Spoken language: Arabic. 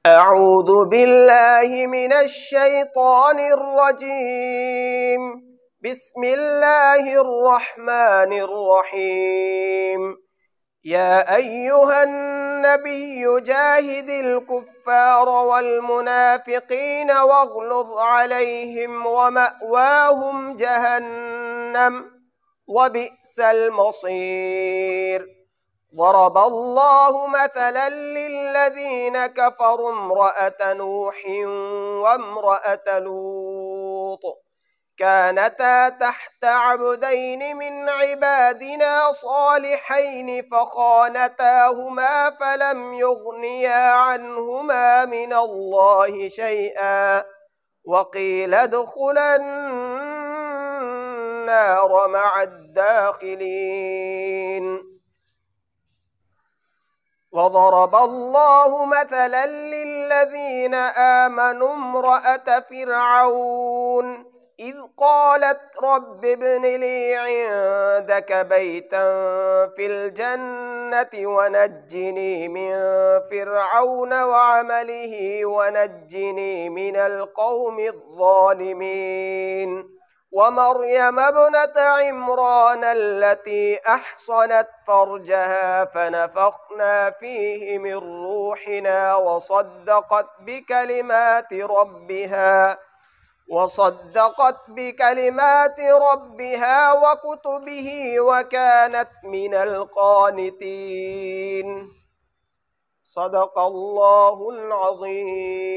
أعوذ بالله من الشيطان الرجيم. بسم الله الرحمن الرحيم. يا أيها النبي جاهد الكفار والمنافقين واغلظ عليهم ومأواهم جهنم وبئس المصير. ضرب الله مثلا للذين كفروا امرأة نوح وامرأة لوط كانتا تحت عبدين من عبادنا صالحين فخانتاهما فلم يغنيا عنهما من الله شيئا وقيل ادخلا النار مع الداخلين. وضرب الله مثلا للذين آمنوا امرأة فرعون إذ قالت رب ابن لي عندك بيتا في الجنة ونجني من فرعون وعمله ونجني من القوم الظالمين. ومريم ابنة عمران التي أحصنت فرجها فنفخنا فيه من روحنا وصدقت بكلمات ربها وكتبه وكانت من القانتين. صدق الله العظيم.